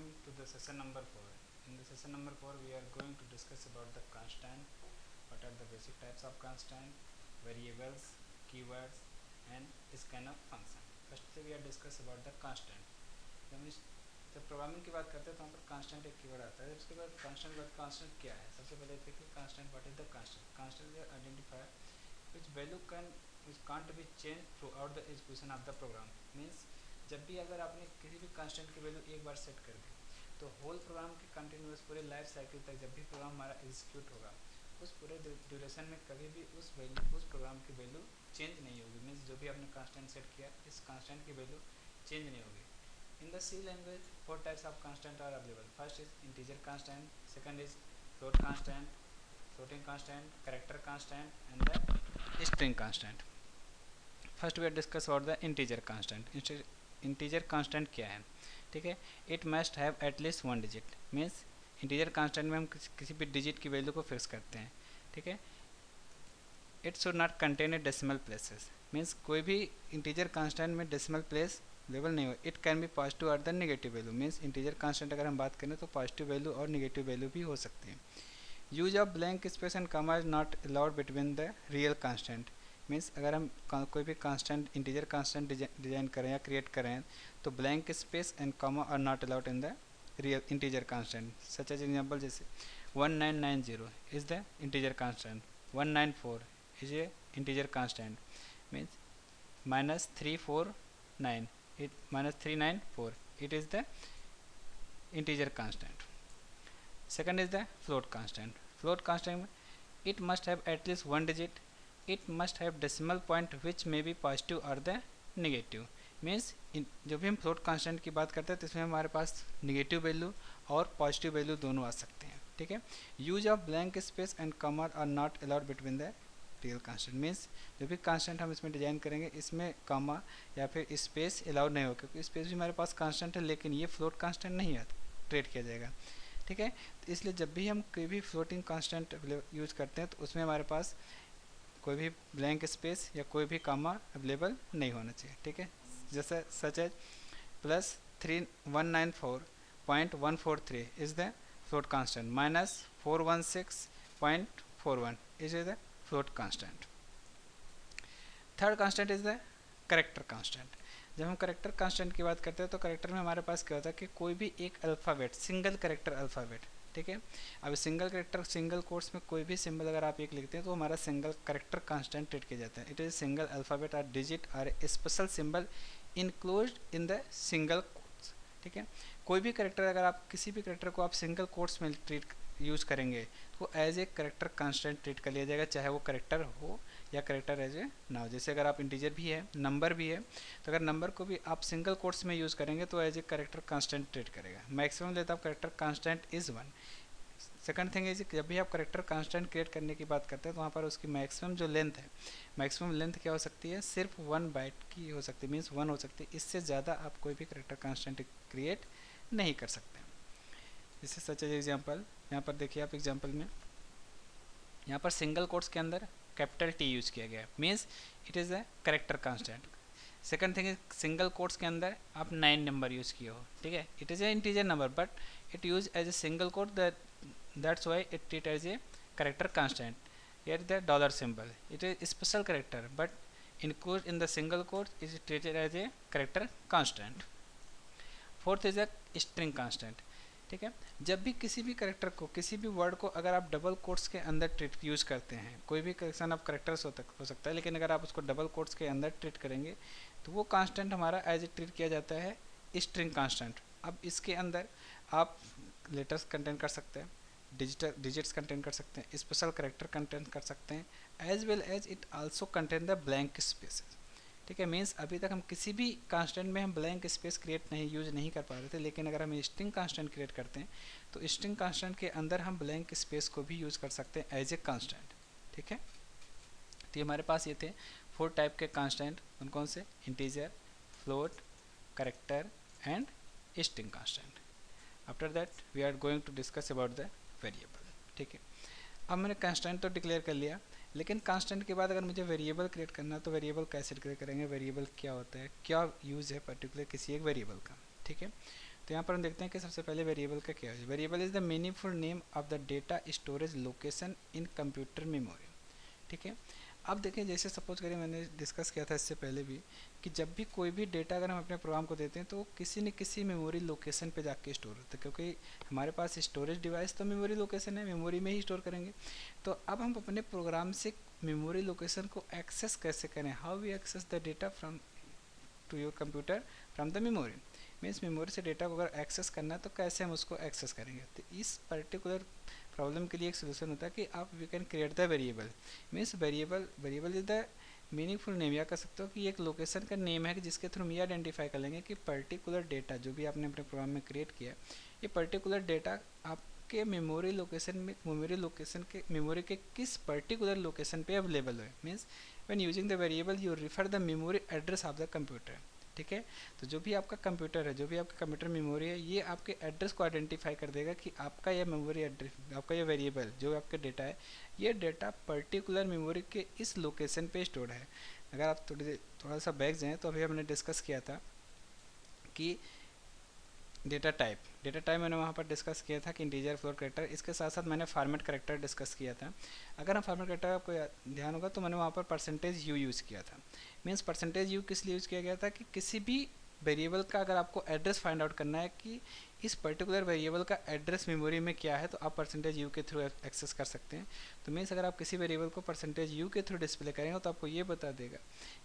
welcome to the session number 4. In the session number 4 we are going to discuss about the constant, what are the basic types of constant, variables, keywords and scan of function. First we are discuss about the constant. जब programming की बात करते हैं तो वहाँ पर constant एक keyword आता है। उसके बाद कांस्टेंट क्या है, सबसे पहले देखिए constant what is the constant. Constant is identifier which value can't be changed throughout the execution of the program। Means जब भी अगर आपने किसी भी कांस्टेंट की वैल्यू एक बार सेट कर दी तो होल प्रोग्राम के कंटिन्यूस पूरे लाइफ साइकिल तक जब भी प्रोग्राम हमारा एग्जीक्यूट होगा उस पूरे ड्यूरेशन में कभी भी उस प्रोग्राम की वैल्यू चेंज नहीं होगी। मीन्स जो भी आपने कांस्टेंट सेट किया इस कांस्टेंट की वैल्यू चेंज नहीं होगी। In the C language 4 types of constant are available. First is integer constant, second is float constant, floating constant, character constant and the string constant। first we are discuss about the integer constant। integer constant क्या है, ठीक है। it must have at least one digit। means integer constant में हम किसी भी digit की value को फिक्स करते हैं, ठीक है। it should not contain a decimal places। means कोई भी integer constant में decimal place लेवल नहीं हो। इट कैन बी पॉजिटिव और the negative value. Means integer constant अगर हम बात करें तो पॉजिटिव वैल्यू और नेगेटिव वैल्यू भी हो सकती है। Use of blank space and comma is not allowed between the real constant. Means अगर हम कोई भी कांस्टेंट इंटीजर कांस्टेंट डिजाइन करें या क्रिएट करें तो blank space and comma are not allowed in the real integer constant. Such as example जैसे 1990 is the integer constant, 194 is a integer constant. Means -349 it -394 it is the integer constant। second is the float constant। float constant it must have at least one digit, it must have decimal point which may be positive or the negative। Means जब भी हम float constant की बात करते हैं तो इसमें हमारे पास निगेटिव वैल्यू और पॉजिटिव वैल्यू दोनों आ सकते हैं, ठीक है। Use of blank space and comma are not allowed between the real constant. Means जो भी कांस्टेंट हम इसमें डिजाइन करेंगे इसमें कॉमा या फिर स्पेस अलाउड नहीं हो, क्योंकि स्पेस भी हमारे पास कांस्टेंट है लेकिन ये फ्लोट कांस्टेंट नहीं है, ट्रेड किया जाएगा, ठीक है। तो इसलिए जब भी हम कोई भी फ्लोटिंग कांस्टेंट यूज करते हैं तो उसमें हमारे पास कोई भी ब्लैंक स्पेस या कोई भी कॉमा अवेलेबल नहीं होना चाहिए, ठीक है। जैसे such as +194.143 is the float constant, -416.41 is the float constant. Third constant is the character constant. जब हम करेक्टर कांस्टेंट की बात करते हैं तो करेक्टर में हमारे पास क्या होता है कि कोई भी एक अल्फ़ाबेट, सिंगल करेक्टर अल्फ़ाबेट, ठीक है। अब सिंगल करेक्टर सिंगल कोट्स में कोई भी सिंबल अगर आप एक लिखते हैं तो हमारा सिंगल करेक्टर कांस्टेंट ट्रीट किया जाता है। इट इज सिंगल अल्फ़ाबेट और डिजिट और special symbol enclosed in the single quotes, ठीक है। कोई भी करेक्टर अगर आप किसी भी करेक्टर को आप सिंगल कोट्स में यूज करेंगे तो as a character constant treat कर लिया जाएगा, चाहे वो करेक्टर हो या करेक्टर एज ए ना हो। जैसे अगर आप इंटीजर भी है, नंबर भी है, तो अगर नंबर को भी आप सिंगल कोट्स में यूज़ करेंगे तो as a character constant treat करेगा। मैक्सिमम लेता आप character constant is 1। Second thing is जब भी आप करेक्टर कांस्टेंट क्रिएट करने की बात करते हैं तो वहाँ पर उसकी मैक्सिमम जो लेंथ है, मैक्सिमम लेंथ क्या हो सकती है, सिर्फ 1 बाइट की हो सकती है। मीन्स 1 हो सकती है, इससे ज़्यादा आप कोई भी करेक्टर कांस्टेंट क्रिएट नहीं कर सकते। जैसे सच एज एग्जाम्पल यहाँ पर देखिए आप एग्जाम्पल में यहाँ पर सिंगल कोट्स के अंदर कैपिटल टी यूज़ किया गया है। Means it is a character constant. Second thing is single quotes के अंदर आप 9 नंबर यूज़ किए हो, ठीक है। It is a integer number but it use as a single quote, that's why it treat as a character constant. Here the dollar symbol it is special character but included in the single quote is treated as a character constant। Fourth is a string constant, ठीक है। जब भी किसी भी character को, किसी भी word को अगर आप डबल कोट्स के अंदर ट्रीट यूज़ करते हैं, कोई भी कलेक्शन ऑफ करेक्टर्स हो सकता है, लेकिन अगर आप उसको डबल कोट्स के अंदर ट्रीट करेंगे तो वो कांस्टेंट हमारा एज ए ट्रीट किया जाता है स्ट्रिंग कांस्टेंट। अब इसके अंदर आप लेटर्स कंटेंट कर सकते हैं, डिजिट्स कंटेंट कर सकते हैं, स्पेशल करेक्टर कंटेंट कर सकते हैं, as well as it also contain the blank spaces, ठीक है। मीन्स अभी तक हम किसी भी कांस्टेंट में हम ब्लैंक स्पेस क्रिएट यूज़ नहीं कर पा रहे थे, लेकिन अगर हम स्ट्रिंग कांस्टेंट क्रिएट करते हैं तो स्ट्रिंग कांस्टेंट के अंदर हम ब्लैंक स्पेस को भी यूज़ कर सकते हैं एज ए कांस्टेंट, ठीक है। तो ये हमारे पास ये थे 4 टाइप के कांस्टेंट, कौन कौन से, integer, float, character and string constant. After that we are going to discuss about the variable, ठीक है। अब मैंने कांस्टेंट तो डिक्लेयर कर लिया, लेकिन कांस्टेंट के बाद अगर मुझे वेरिएबल क्रिएट करना है तो वेरिएबल कैसे डिक्लेयर करेंगे, वेरिएबल क्या होता है, क्या यूज़ है पर्टिकुलर किसी एक वेरिएबल का, ठीक है। तो तो यहाँ पर हम देखते हैं कि सबसे पहले वेरिएबल का क्या है। Variable is the meaningful name of the data storage location in computer memory. ठीक है, अब देखें जैसे सपोज करें, मैंने डिस्कस किया था इससे पहले भी कि जब भी कोई भी डेटा अगर हम अपने प्रोग्राम को देते हैं तो किसी न किसी मेमोरी लोकेशन पे जाके स्टोर होता है, क्योंकि हमारे पास स्टोरेज डिवाइस तो मेमोरी लोकेशन है, मेमोरी में ही स्टोर करेंगे। तो अब हम अपने प्रोग्राम से मेमोरी लोकेशन को एक्सेस कैसे करें, how we access the data from to your computer from the memory. Means memory से डेटा को अगर एक्सेस करना है तो कैसे हम उसको एक्सेस करेंगे। तो इस पर्टिकुलर प्रॉब्लम के लिए एक सोल्यूशन होता है कि आप we can create the variable. Means variable is the meaningful name, या कह सकते हो कि एक लोकेशन का नेम है कि जिसके थ्रू हम ये आइडेंटिफाई कर लेंगे कि पर्टिकुलर डेटा जो भी आपने अपने प्रोग्राम में क्रिएट किया, ये पर्टिकुलर डेटा आपके मेमोरी लोकेशन में मेमोरी के किस पर्टिकुलर लोकेशन पे अवेलेबल है। Means when using the variable you refer the memory address of the computer. ठीक है, तो जो भी आपका कंप्यूटर है, जो भी आपका कंप्यूटर मेमोरी है, ये आपके एड्रेस को आइडेंटिफाई कर देगा कि आपका यह मेमोरी एड्रेस, आपका यह वेरिएबल जो आपका डेटा है, ये डेटा पर्टिकुलर मेमोरी के इस लोकेशन पे स्टोर्ड है। अगर आप थोड़ा सा बैक जाएँ तो अभी हमने डिस्कस किया था कि डेटा टाइप मैंने वहाँ पर डिस्कस किया था कि इंटीजर, फ्लोट, कैरेक्टर। इसके साथ साथ मैंने फॉर्मेट कैरेक्टर डिस्कस किया था। अगर हम फॉर्मेट कैरेक्टर आपको ध्यान होगा तो मैंने वहाँ पर परसेंटेज यू यूज़ किया था। मीन्स परसेंटेज यू किस लिए यूज़ किया गया था कि किसी भी वेरिएबल का अगर आपको एड्रेस फाइंड आउट करना है कि इस पर्टिकुलर वेरिएबल का एड्रेस मेमोरी में क्या है, तो आप परसेंटेज यू के थ्रू एक्सेस कर सकते हैं। तो मीन्स अगर आप किसी वेरिएबल को परसेंटेज यू के थ्रू डिस्प्ले करेंगे तो आपको ये बता देगा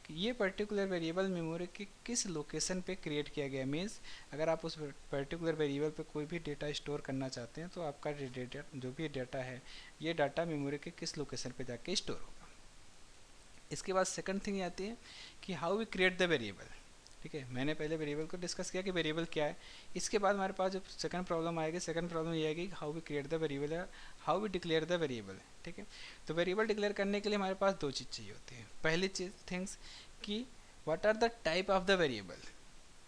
कि ये पर्टिकुलर वेरिएबल मेमोरी के किस लोकेशन पे क्रिएट किया गया। मीन्स अगर आप उस पर्टिकुलर वेरिएबल पे कोई भी डेटा स्टोर करना चाहते हैं तो आपका डेटा जो भी डेटा है, ये डाटा मेमोरी के किस लोकेशन पे जाके स्टोर होगा। इसके बाद सेकंड थिंग आती है कि how we create the variable. ठीक है, मैंने पहले वेरिएबल को डिस्कस किया कि वेरिएबल क्या है। इसके बाद हमारे पास जो सेकंड प्रॉब्लम आएगी, सेकंड प्रॉब्लम ये आएगी how we create the variable है, how we declare the variable. ठीक है, तो वेरिएबल डिक्लेयर करने के लिए हमारे पास दो चीज़ चाहिए होती है। पहली चीज थिंग्स कि what are the type of the variable.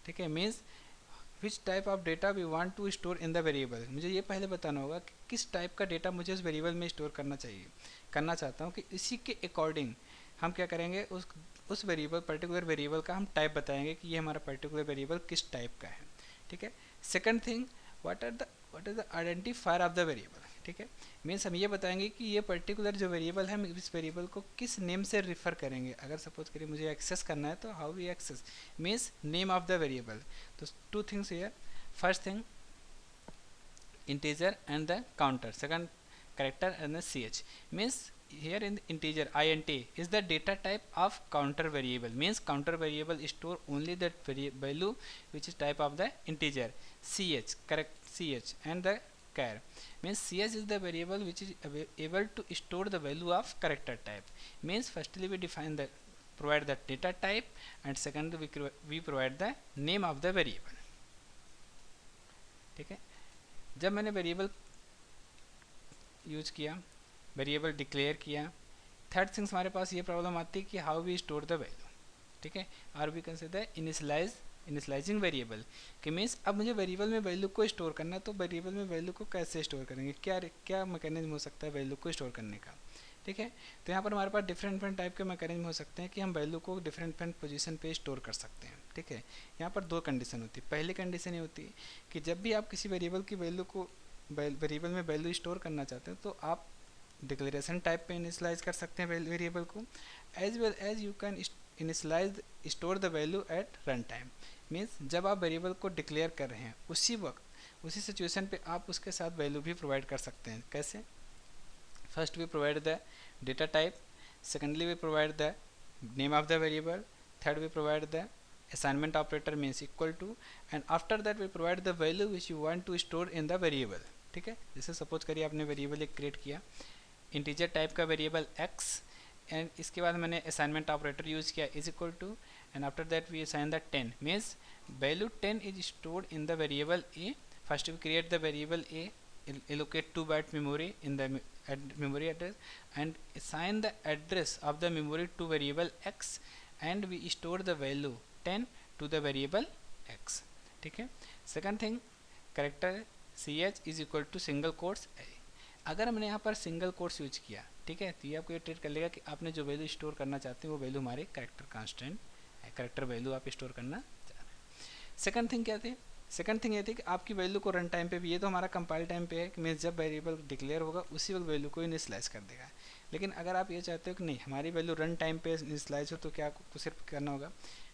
ठीक है, means which type of data we want to store in the variable. मुझे ये पहले बताना होगा कि किस टाइप का डेटा मुझे उस वेरिएबल में स्टोर करना चाहता हूँ, कि इसी के अकॉर्डिंग हम क्या करेंगे, उस वेरिएबल पर्टिकुलर वेरिएबल का हम टाइप बताएंगे कि ये हमारा पर्टिकुलर वेरिएबल किस टाइप का है। ठीक है, second thing what is the identifier of the variable. ठीक है, मीन्स हम ये बताएंगे कि ये पर्टिकुलर जो वेरिएबल है, हम इस वेरिएबल को किस नेम से रिफ़र करेंगे। अगर सपोज करिए मुझे एक्सेस करना है तो how we access means name of the variable. तो two things here, first thing integer and the counter, second character and the ch. Means here in the integer int is the data type of counter variable. Means counter variable store only that value which is type of the integer. Ch, correct, ch and the char means ch is the variable which is able to store the value of character type. Means firstly we define the provide the data type and second we provide the name of the variable. ठीक है, जब मैंने variable use किया, variable declare किया, third things हमारे पास ये problem आती है कि how we store the value. ठीक है, और वी कंसिडर इनिशियलाइजिंग वेरिएबल कि मीन्स अब मुझे वेरिएबल में वैल्यू को स्टोर करना है, तो वेरिएबल में वैल्यू को कैसे स्टोर करेंगे, क्या मैकेनिज्म हो सकता है वैल्यू को स्टोर करने का। ठीक है, तो यहाँ पर हमारे पास डिफरेंट टाइप के मैकेनिज्म हो सकते हैं कि हम वैल्यू को डिफरेंट पोजीशन पे स्टोर कर सकते हैं। ठीक है, यहाँ पर दो कंडीशन होती है। पहली कंडीशन ये होती है कि जब भी आप किसी वेरिएबल की वैल्यू को वेरिएबल में वैल्यू स्टोर करना चाहते हैं तो आप डिक्लेरेशन टाइप पे इनिशियलाइज कर सकते हैं वेरिएबल को, as well as you can initialize store the value at run time. Means जब आप वेरिएबल को डिक्लेयर कर रहे हैं उसी वक्त उसी सिचुएशन पे आप उसके साथ वैल्यू भी प्रोवाइड कर सकते हैं। कैसे? First we provide the data type, secondly we provide the name of the variable, third we provide the assignment operator means equal to, and after that we provide the value which you want to store in the variable. ठीक है, जैसे suppose करिए आपने variable एक create किया integer type का variable x, and इसके बाद मैंने असाइनमेंट ऑपरेटर यूज किया is equal to, and after that we assign the 10 means value 10 is stored in the variable a. First we create the variable a, allocate 2 byte memory in the memory address and assign the address of the memory to variable x, and we store the value 10 to the variable x. ठीक है, second thing character ch is equal to single quotes a. अगर हमने यहाँ पर single quotes use किया, ठीक है, तो ये आपको ये ट्रीट कर लेगा कि आपने जो वैल्यू स्टोर करना चाहते हैं वो वैल्यू हमारे करेक्टर कांस्टेंट है, करेक्टर वैल्यू आप स्टोर करना चाह रहे हैं। सेकंड थिंग क्या थी, सेकंड थिंग ये थी कि आपकी वैल्यू को रन टाइम पे भी, ये तो हमारा कंपाइल टाइम पे है कि मीन्स जब वेरिएबल डिक्लेयर होगा उसी वक्त वैल्यू को इनिशियलाइज कर देगा। लेकिन अगर आप ये चाहते हो कि नहीं हमारी वैल्यू रन टाइम पे इनिशियलाइज हो, तो क्या आपको सिर्फ करना होगा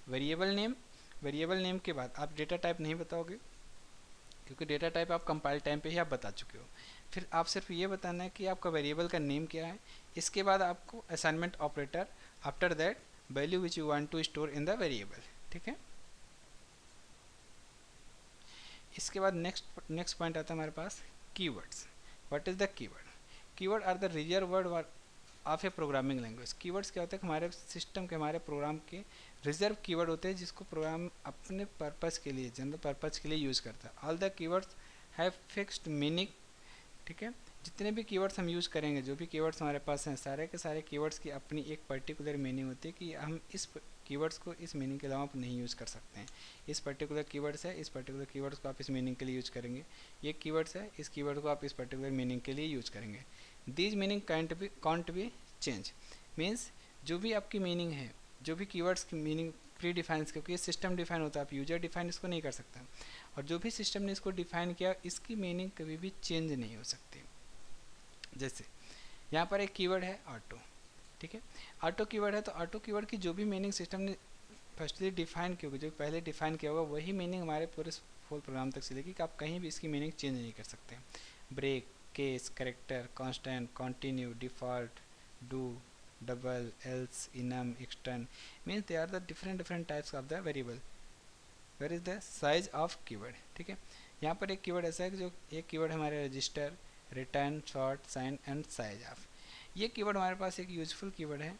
वेरिएबल नेम के बाद आप डेटा टाइप नहीं बताओगे, क्योंकि डेटा टाइप आप कंपाइल टाइम पे ही आप बता चुके हो। फिर आप सिर्फ ये बताना है कि आपका वेरिएबल का नेम क्या है। इसके बाद आपको assignment operator, after that value which you want to store in the variable. ठीक है, इसके बाद नेक्स्ट पॉइंट आता है हमारे पास keywords. What is the keyword? Keyword are the reserve word of a programming language. Keywords क्या होता है कि हमारे सिस्टम के, हमारे प्रोग्राम के रिजर्व कीवर्ड होते हैं जिसको प्रोग्राम अपने पर्पज़ के लिए, जनरल पर्पज़ के लिए यूज़ करता है। All the keywords have fixed meaning. ठीक है, जितने भी कीवर्ड्स हम यूज़ करेंगे, जो भी कीवर्ड्स हमारे पास हैं, सारे के सारे कीवर्ड्स की अपनी एक पर्टिकुलर मीनिंग होती है कि हम इस कीवर्ड्स को इस मीनिंग के अलावा आप नहीं यूज़ कर सकते हैं। इस पर्टिकुलर कीवर्ड्स है, इस पर्टिकुलर कीवर्ड्स को आप इस मीनिंग के लिए यूज़ करेंगे। ये कीवर्ड्स है, इस कीवर्ड को आप इस पर्टिकुलर मीनिंग के लिए यूज़ करेंगे। These meaning can't be change. Means जो भी आपकी मीनिंग है, जो भी कीवर्ड्स की मीनिंग प्री डिफाइन, क्योंकि ये सिस्टम डिफाइन होता है, आप यूजर डिफाइन इसको नहीं कर सकता। और जो भी सिस्टम ने इसको डिफाइन किया, इसकी मीनिंग कभी भी चेंज नहीं हो सकती। जैसे यहाँ पर एक कीवर्ड है ऑटो। ठीक है, ऑटो कीवर्ड है, तो ऑटो कीवर्ड की जो भी मीनिंग सिस्टम ने फर्स्टली डिफाइन की होगी, जो पहले डिफाइन किया होगा, वही मीनिंग हमारे पूरे फुल प्रोग्राम तक चलेगी कि आप कहीं भी इसकी मीनिंग चेंज नहीं कर सकते। Break, case, character, constant, continue, default, do, double, else, enum, extern, means they are the different types of the variable. Where is the size of keyword. ठीक है, यहाँ पर एक कीवर्ड ऐसा है कि जो एक कीवर्ड हमारे register, return, short, sign and size of. ये कीवर्ड हमारे पास एक यूजफुल कीवर्ड है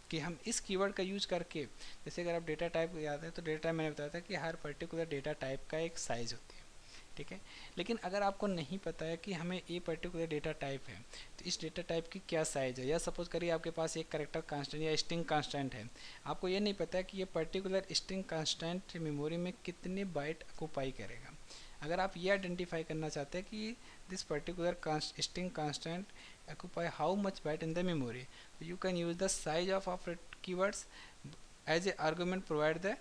कि हम इस कीवर्ड का यूज करके, जैसे अगर आप डेटा टाइप याद है तो डेटा टाइप मैंने बताया था कि हर पर्टिकुलर डेटा टाइप का एक साइज होती है। ठीक है, लेकिन अगर आपको नहीं पता है कि हमें ये पर्टिकुलर डेटा टाइप है तो इस डेटा टाइप की क्या साइज है, या सपोज करिए आपके पास एक करेक्टर कांस्टेंट या स्ट्रिंग कांस्टेंट है, आपको ये नहीं पता है कि ये पर्टिकुलर स्ट्रिंग कांस्टेंट मेमोरी में कितने बाइट ऑक्यूपाई करेगा। अगर आप ये आइडेंटिफाई करना चाहते हैं कि this particular string constant occupy how much byte in the memory, you can use the size of keywords as a argument provide the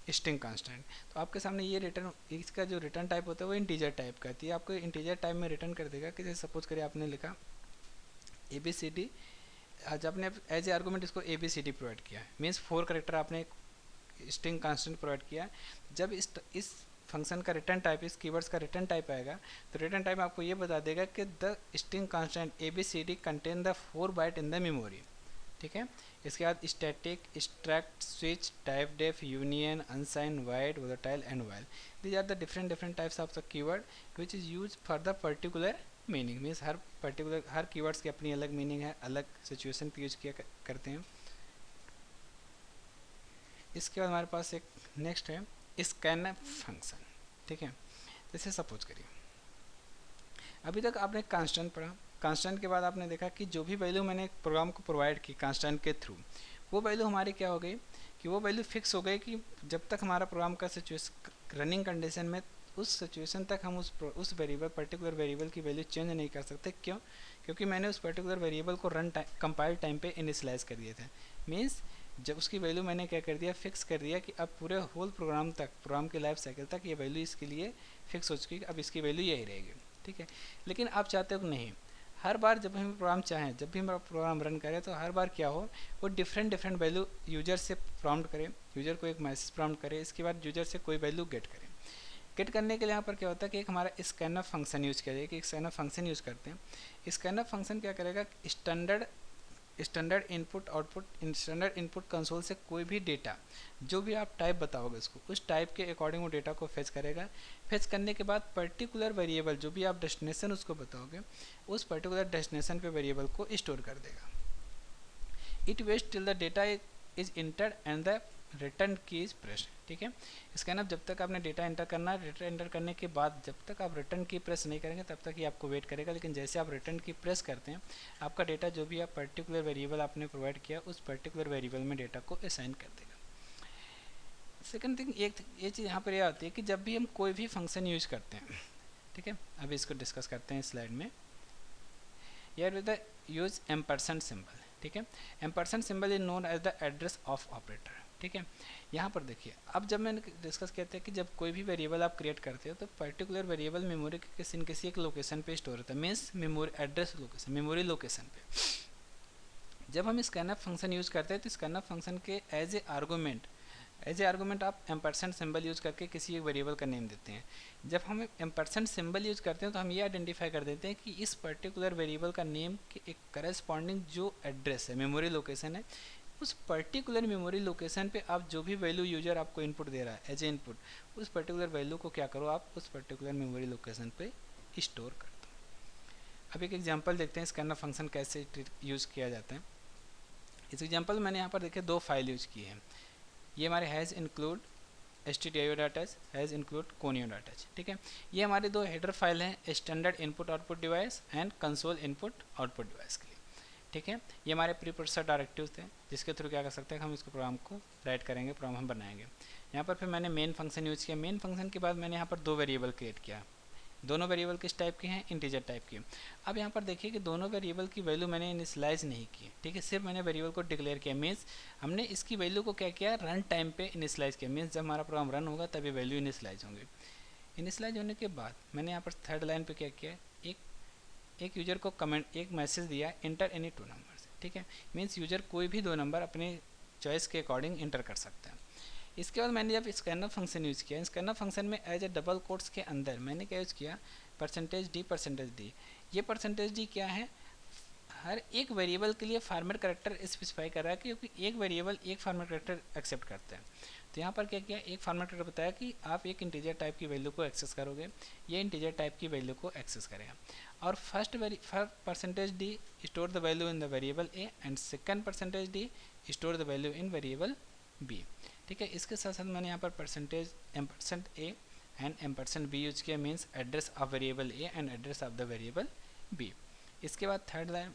string constant। तो आपके सामने ये रिटर्न, इसका जो रिटर्न टाइप होता है वो इंटीजर टाइप का है, आपको इंटीजर टाइप में रिटर्न कर देगा कि जैसे सपोज करिए आपने लिखा ABCD, आज आपने एज ए आर्गूमेंट इसको ABCD प्रोवाइड किया, मीन्स 4 करेक्टर आपने स्ट्रिंग कांस्टेंट प्रोवाइड किया। जब इस फंक्शन का रिटर्न टाइप, इस कीवर्ड्स का रिटर्न टाइप आएगा, तो रिटर्न टाइप आपको ये बता देगा कि the string constant ABCD contain the 4 byte in the memory. ठीक है, इसके बाद static, extract, switch, typedef, union, unsigned, wide, volatile and while, these are the different types of the keyword which is use for the particular meaning. Means her keywords की अपनी अलग meaning है, अलग situation पे use किया करते हैं। इसके बाद हमारे पास एक नेक्स्ट है स्कैनफ फंक्शन। ठीक है, जैसे सपोज करिए अभी तक आपने कांस्टेंट पढ़ा, कांस्टेंट के बाद आपने देखा कि जो भी वैल्यू मैंने प्रोग्राम को प्रोवाइड की कांस्टेंट के थ्रू, वो वैल्यू हमारी क्या हो गई कि वो वैल्यू फिक्स हो गई कि जब तक हमारा प्रोग्राम का सिचुएशन रनिंग कंडीशन में, उस सिचुएशन तक हम उस वेरिएबल, पर्टिकुलर वेरिएबल की वैल्यू चेंज नहीं कर सकते। क्यों? क्योंकि मैंने उस पर्टिकुलर वेरिएबल को रन टाइम, कंपाइल टाइम पे इनिशियलाइज कर दिए थे। मीन्स जब उसकी वैल्यू मैंने क्या कर दिया, फिक्स कर दिया कि अब पूरे होल प्रोग्राम तक, प्रोग्राम के लाइफ साइकिल तक ये वैल्यू इसके लिए फिक्स हो चुकी है, अब इसकी वैल्यू यही रहेगी। ठीक है, लेकिन आप चाहते हो कि नहीं, हर बार जब हम प्रोग्राम चाहें, जब भी हम प्रोग्राम रन करें, तो हर बार क्या हो, वो डिफरेंट वैल्यू यूजर से प्रॉम्प्ट करे, यूजर को एक मैसेज प्रॉम्प्ट करे, इसके बाद यूजर से कोई वैल्यू गेट करे। गेट करने के लिए यहाँ पर क्या होता है कि एक हमारा स्कैनफ फंक्शन यूज़ किया जाएगा, एक स्कैनफ फंक्शन यूज़ करते हैं। स्कैनफ फंक्शन क्या करेगा, स्टैंडर्ड इनपुट कंसोल से कोई भी डेटा, जो भी आप टाइप बताओगे उसको, उस टाइप के अकॉर्डिंग वो डेटा को फेच करेगा। फेच करने के बाद पर्टिकुलर वेरिएबल, जो भी आप डेस्टिनेशन उसको बताओगे, उस पर्टिकुलर डेस्टिनेशन पे वेरिएबल को स्टोर कर देगा। It waste till the data is entered and the return key is press. ठीक है, इसका ना जब तक आपने डेटा एंटर करना, डेटा एंटर करने के बाद जब तक आप रिटर्न की प्रेस नहीं करेंगे तब तक ही आपको वेट करेगा, लेकिन जैसे आप रिटर्न की प्रेस करते हैं, आपका डेटा जो भी आप पर्टिकुलर वेरिएबल आपने प्रोवाइड किया, उस पर्टिकुलर वेरिएबल में डेटा को असाइन कर देगा। सेकंड थिंग, एक ये चीज़ यहाँ पर यह आती है कि जब भी हम कोई भी फंक्शन यूज करते हैं, ठीक है, अभी इसको डिस्कस करते हैं स्लाइड में, यार with the use ampersand symbol. ठीक है, ampersand symbol is known as the address of operator. ठीक है। यहाँ पर देखिए, अब जब मैंने डिस्कस किया था कि जब कोई भी वेरिएबल आप क्रिएट करते हो तो पर्टिकुलर वेरिएबल मेमोरी के किसी न किसी एक लोकेशन पे स्टोर होता है, means memory address location, memory location पे। जब हम स्कैनअप फंक्शन यूज़ करते हैं तो स्कैनअप फंक्शन के एज ए आर्गूमेंट आप एम्परसेंट सिंबल यूज़ करके किसी एक वेरिएबल का नेम देते हैं। जब हम एम्परसेंट सिंबल यूज़ करते हैं तो हम ये आइडेंटिफाई कर देते हैं कि इस पर्टिकुलर वेरिएबल का नेम के एक करस्पॉन्डिंग जो एड्रेस है, मेमोरी लोकेशन है, उस पर्टिकुलर मेमोरी लोकेशन पे आप जो भी वैल्यू यूजर आपको इनपुट दे रहा है एज ए इनपुट, उस पर्टिकुलर वैल्यू को क्या करो, आप उस पर्टिकुलर मेमोरी लोकेशन पे स्टोर कर दो। अब एक एग्जांपल देखते हैं स्कैनर फंक्शन कैसे यूज़ किया जाता है। इस एग्जांपल में मैंने यहाँ पर देखिए 2 फाइल यूज की है। ये हमारे has include stdio.h, has include conio.h, ठीक है। ये हमारे 2 हेडर फाइल हैं, standard input output device and console input output device के लिए, ठीक है। ये हमारे प्री प्रोसेसर डायरेक्टिव्स थे जिसके थ्रू क्या कर सकते हैं, हम इसको प्रोग्राम को राइट करेंगे, प्रोग्राम हम बनाएंगे। यहाँ पर फिर मैंने मेन फंक्शन यूज़ किया। मेन फंक्शन के बाद मैंने यहाँ पर 2 वेरिएबल क्रिएट किया। दोनों वेरिएबल किस टाइप के हैं, इंटीजर टाइप के। अब यहाँ पर देखिए कि दोनों वेरिएबल की वैल्यू मैंने इनिशियलाइज नहीं की, ठीक है, सिर्फ मैंने वेरिएबल को डिक्लेयर किया। मीन्स हमने इसकी वैल्यू को क्या किया, रन टाइम पे इनिशियलाइज किया। मीन्स जब हमारा प्रोग्राम रन होगा तभी वैल्यू इनिशियलाइज होंगे। इनिशियलाइज होने के बाद मैंने यहाँ पर थर्ड लाइन पे क्या किया, एक यूजर को कमेंट, एक मैसेज दिया, इंटर एनी 2 नंबर्स, ठीक है। मीन्स यूजर कोई भी 2 नंबर अपने चॉइस के अकॉर्डिंग इंटर कर सकता है। इसके बाद मैंने जब स्कैनर फंक्शन यूज़ किया, स्कैनर फंक्शन में एज ए डबल कोट्स के अंदर मैंने क्या यूज़ किया, %d। ये %d क्या है, हर एक वेरिएबल के लिए फॉर्मेट करेक्टर स्पेसिफाई कर रहा है, क्योंकि एक वेरिएबल एक फॉर्मेट करेक्टर एक्सेप्ट करता है। तो यहाँ पर क्या किया, एक फॉर्मेट करेक्टर बताया कि आप एक इंटीजर टाइप की वैल्यू को एक्सेस करोगे, ये इंटीजर टाइप की वैल्यू को एक्सेस करेगा। और first %d store the value in the variable a and second %d store the value in variable b, ठीक है। इसके साथ साथ मैंने यहाँ पर %a एंड %b यूज किया, means address of variable a and address of the variable b. इसके बाद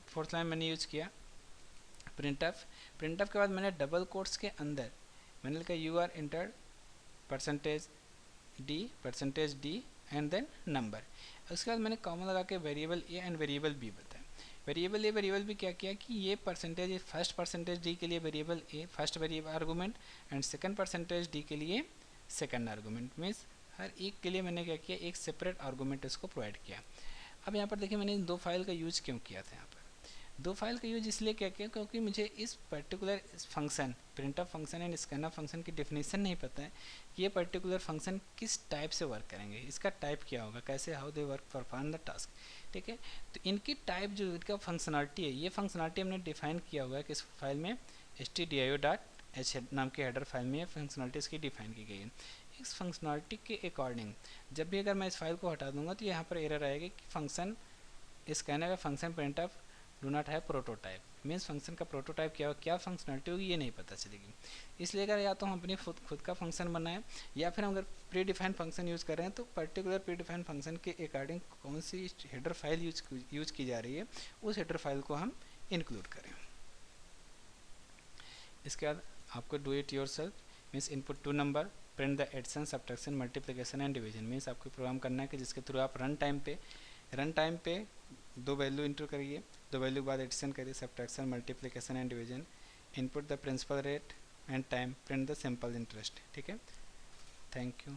फोर्थ लाइन मैंने यूज किया प्रिंटफ। प्रिंटफ के बाद मैंने डबल कोट्स के अंदर मैंने लिखा you are entered %d and then number. उसके बाद मैंने कॉमन लगा के variable a and variable b बताया। वेरिएबल ए वेरिएबल बी क्या किया कि ये परसेंटेज, फर्स्ट %d के लिए variable a first variable argument and second %d के लिए सेकंड आर्गूमेंट। मीन्स हर एक के लिए मैंने क्या किया, एक सेपरेट आर्गूमेंट इसको प्रोवाइड किया। अब यहाँ पर देखिए मैंने इन 2 फाइल का यूज़ क्यों किया था। यहाँ पर 2 फाइल का यूज इसलिए क्या किया क्योंकि मुझे इस particular function printf function and scanf function की डेफिनेशन नहीं पता है कि ये पर्टिकुलर फंक्शन किस टाइप से वर्क करेंगे, इसका टाइप क्या होगा, कैसे, how they work perform the task, ठीक है। तो इनकी टाइप जो इनका फंक्शनलिटी है, ये फंक्शनलिटी हमने डिफाइन किया हुआ है किस फाइल में, stdio.h नाम के हेडर फाइल में फंक्शनलिटी इसकी डिफाइन की गई है। इस फंक्शनलिटी के अकॉर्डिंग जब भी अगर मैं इस फाइल को हटा दूंगा तो यहाँ पर एरर आएगी कि फंक्शन स्कैनर का function printf do not have prototype. Means function का प्रोटोटाइप क्या होगा, क्या फंक्शनलिटी होगी, ये नहीं पता चलेगी। इसलिए अगर या तो हम अपनी खुद का फंक्शन बनाएं या फिर हम अगर प्री डिफाइंड फंक्शन यूज़ कर रहे हैं तो पर्टिकुलर प्री डिफाइंड फंक्शन के अकॉर्डिंग कौन सी हेडर फाइल यूज की जा रही है उस हेडर फाइल को हम इंक्लूड करें। इसके बाद आपको do it yourself, means input 2 number, print the addition, subtraction, multiplication and division. Means आपको प्रोग्राम करना है कि जिसके थ्रू आप रन टाइम पे 2 वैल्यू इंटर करिए, 2 वैल्यू के बाद एडिशन करिए, subtraction, multiplication and division, input the principal rate and time, print the simple interest, ठीक है। Thank you.